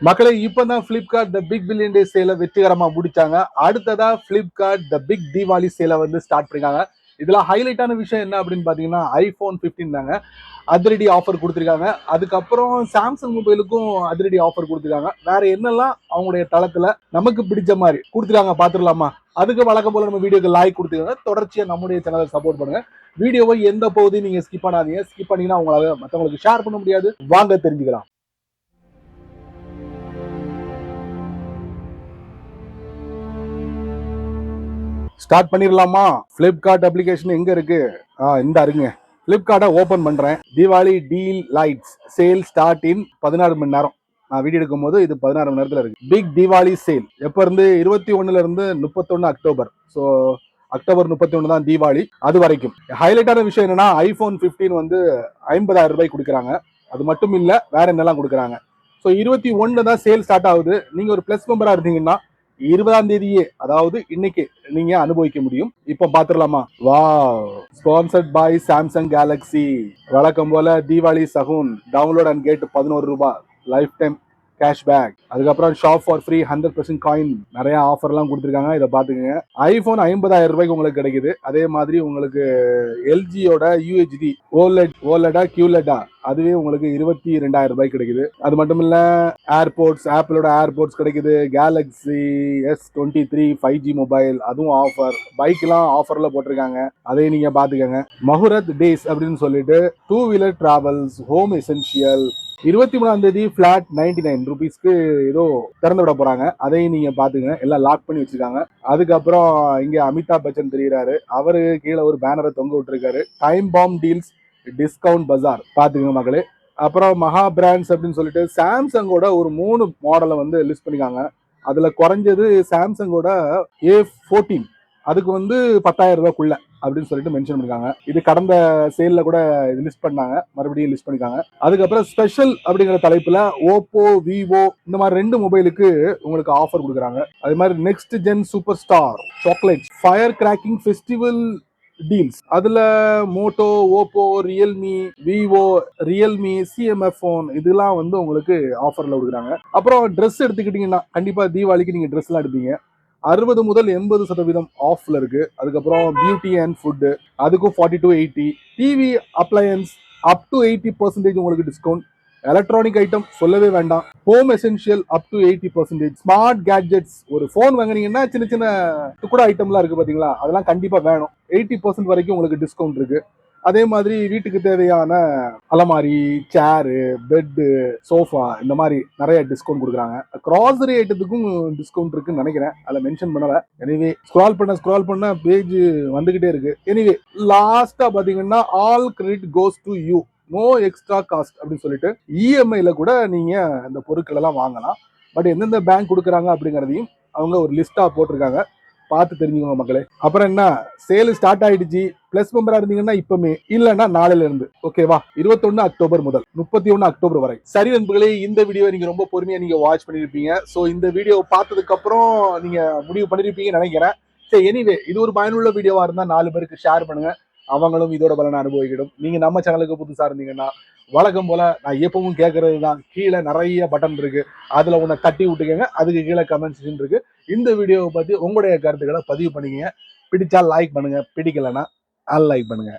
மக்களே இப்பதான் Flipkart the big billion day சேல வெற்றிகரமா முடிச்சாங்க. அடுத்ததா Flipkart the big Diwali சேல வந்து ஸ்டார்ட் பண்ணிருக்காங்க. இதுல ஹைலைட்டான விஷயம் என்ன அப்படின்னு பாத்தீங்கன்னா iPhone 15 தாங்க. அதிரடி ஆஃபர் கொடுத்திருக்காங்க. அதுக்கப்புறம் சாம்சங் மொபைலுக்கும் அதிரடி ஆஃபர் கொடுத்திருக்காங்க. வேற என்னெல்லாம் அவங்களுடைய தளத்துல நமக்கு பிடிச்ச மாதிரி கொடுத்திருக்காங்க பாத்துடலாமா? அதுக்கு வழக்கம் போல நம்ம வீடியோக்கு லைக் கொடுத்துருக்காங்க. தொடர்ச்சியா நம்முடைய சேனலை சப்போர்ட் பண்ணுங்க. வீடியோவை எந்த பகுதியும் நீங்க ஸ்கிப் பண்ணாதீங்க. ஸ்கிப் பண்ணீங்கன்னா உங்களால மற்றவங்களுக்கு ஷேர் பண்ண முடியாது. வாங்க தெரிஞ்சுக்கலாம். ஸ்டார்ட் பண்ணிடலாமா? Flipkart அப்ளிகேஷன் எங்க இருக்கு? இந்த இருங்க. Flipkart ஓபன் பண்றேன். Deepavali deal lights sale start in 16 மணி நேரம். நான் வீடியோ எடுக்கும் போது இது 16 மணி நேரத்துல இருக்கு. பிக் தீபாவளி சேல் எப்ப இருந்து 21 இருந்து 31 அக்டோபர். ஸோ அக்டோபர் 31 தான் தீபாவளி. அது வரைக்கும் ஹைலைட்டான விஷயம் என்னன்னா iPhone 15 வந்து 50,000 ரூபாய் கொடுக்குறாங்க. அது மட்டும் இல்ல, வேற என்னெல்லாம் கொடுக்குறாங்க. ஸோ 21 தான் சேல் ஸ்டார்ட் ஆகுது. நீங்க ஒரு பிளஸ் மெம்பரா இருந்தீங்கன்னா 20ஆம் தேதியே, அதாவது இன்னைக்கு நீங்க அனுபவிக்க முடியும். இப்ப பாத்துடலாமா? Wow, sponsored by Samsung Galaxy. வழக்கம் போல Deepavali Shagun download and get 11 ரூபாய் லைஃப் டைம் கேஷ்பேக். அதுக்கப்புறம் ஷாப் ஃபார் ஃப்ரீ 100% காயின். நிறைய ஆஃபர்லாம் கொடுத்துருக்காங்க. இதை பாத்துக்கோங்க. ஐபோன் 50,000 ரூபாய்க்கு உங்களுக்கு கிடைக்குது. அதே மாதிரி உங்களுக்கு எல்ஜியோட யூஹெச்டி ஓலடா கியூலடா அதுவே உங்களுக்கு 22,000 ரூபாய்க்கு கிடைக்குது. அது மட்டும் இல்ல, ஏர்போர்ட்ஸ் ஆப்பிளோட ஏர்போர்ட்ஸ் கிடைக்குது. கேலக்ஸி S23 5G மொபைல் அதுவும் ஆஃபர். பைக் எல்லாம் ஆஃபர்ல போட்டிருக்காங்க. அதையும் நீங்க பாத்துக்கோங்க. மஹுரத் டேஸ் அப்படின்னு சொல்லிட்டு 2 வீலர் டிராவல்ஸ் ஹோம் எசென்சியல் 23ஆம் தேதி பிளாட் 99 ரூபீஸ்க்கு ஏதோ திறந்து விட போறாங்க. அதையும் நீங்க பாத்துங்க. எல்லாம் லாக் பண்ணி வச்சிருக்காங்க. அதுக்கப்புறம் இங்க அமிதாப் பச்சன் தெரியுறாரு. அவரு கீழே ஒரு பேனரை தொங்க விட்டுருக்காரு. டைம் பாம் டீல்ஸ் டிஸ்கவுண்ட் பஜார் பாத்துங்க மக்களே. அப்புறம் மகா பிராண்ட்ஸ் அப்படின்னு சொல்லிட்டு சாம்சங்கோட ஒரு 3 மாடலை வந்து லிஸ்ட் பண்ணிருக்காங்க. அதுல குறைஞ்சது சாம்சங்கோட A14 அதுக்கு வந்து 10,000 ரூபாய்க்குள்ள அப்படின்னு சொல்லிட்டு மென்ஷன் பண்ணிருக்காங்க. இது கடந்த சேல்ல கூட லிஸ்ட் பண்ணாங்க, மறுபடியும் லிஸ்ட் பண்ணிருக்காங்க. அதுக்கப்புறம் ஸ்பெஷல் அப்படிங்கிற தலைப்புல ஓப்போ விவோ இந்த மாதிரி 2 மொபைலுக்கு உங்களுக்கு ஆஃபர் கொடுக்குறாங்க. அது மாதிரி next gen super star chocolate fire cracking festival deals. அதுல Moto, Oppo, Realme, Vivo, Realme, CMF phone இதெல்லாம் வந்து உங்களுக்கு ஆஃபர்ல கொடுக்குறாங்க. அப்புறம் ட்ரெஸ் எடுத்துக்கிட்டீங்கன்னா கண்டிப்பா தீபாவளிக்கு நீங்க ட்ரெஸ் எல்லாம் எடுப்பீங்க. 60 முதல் 80% ஆஃப்ல இருக்கு. அதுக்கப்புறம் பியூட்டி அண்ட் ஃபுட் அதுக்கும் 40 to 80. TV appliances up to 80% உங்களுக்கு டிஸ்கவுண்ட். எலக்ட்ரானிக் ஐட்டம் சொல்லவே வேண்டாம். Home essential up to 80%. Smart gadgets ஒரு போன் வாங்குனீங்கன்னா சின்ன சின்ன துக்குட ஐட்டம்லாம் இருக்கு பாத்தீங்களா, அதெல்லாம் கண்டிப்பா வேணும். 80% வரைக்கும் உங்களுக்கு டிஸ்கவுண்ட் இருக்கு. அதே மாதிரி வீட்டுக்கு தேவையான அலமாரி, சேரு, பெட்டு, சோஃபா இந்த மாதிரி நிறைய டிஸ்கவுண்ட் கொடுக்குறாங்க. கிராசரி ஐட்டத்துக்கும் டிஸ்கவுண்ட் இருக்குன்னு நினைக்கிறேன். அதில் மென்ஷன் பண்ணல. எனிவே ஸ்க்ரால் பண்ண பேஜ் வந்துகிட்டே இருக்கு. எனிவே லாஸ்டா பாத்தீங்கன்னா all credit goes to you, no extra cost அப்படின்னு சொல்லிட்டு இஎம்ஐல கூட நீங்க இந்த பொருட்கள் எல்லாம் வாங்கலாம். பட் எந்தெந்த பேங்க் கொடுக்குறாங்க அப்படிங்கிறதையும் அவங்க ஒரு லிஸ்டா போட்டிருக்காங்க. பார்த்து தெரிஞ்சுக்கோங்க மக்களே. அப்புறம் என்ன, சேல் ஸ்டார்ட் ஆயிடுச்சு. பிளஸ் மெம்பரா இருந்தீங்கன்னா இப்பமே, இல்லன்னா நாளையில இருந்து. ஓகேவா? 21 அக்டோபர் முதல் 31 அக்டோபர் வரை. சரி நண்பர்களே, இந்த வீடியோ நீங்க ரொம்ப பொறுமையா நீங்க வாட்ச் பண்ணிருப்பீங்க. சோ இந்த வீடியோ பார்த்ததுக்கு அப்புறம் நீங்க முடிவு பண்ணிருப்பீங்கன்னு நினைக்கிறேன். சரி, எனிவே இது ஒரு பயனுள்ள வீடியோவா இருந்தா 4 பேருக்கு ஷேர் பண்ணுங்க. அவங்களும் இதோட பலனை அனுபவிக்கணும். நீங்க நம்ம சேனலுக்கு புதுசா இருந்தீங்கன்னா வழக்கம் போல நான் எப்பவும் கேட்கறது தான், கீழே நிறைய பட்டன் இருக்கு, அதுல உன்னை தட்டி விட்டுக்கங்க. அதுக்கு கீழே கமெண்ட் செக்ஷன் இருக்கு. இந்த வீடியோவை பத்தி உங்களுடைய கருத்துக்களை பதிவு பண்ணிக்கங்க. பிடிச்சா லைக் பண்ணுங்க, பிடிக்கலன்னா அன்லைக் பண்ணுங்க.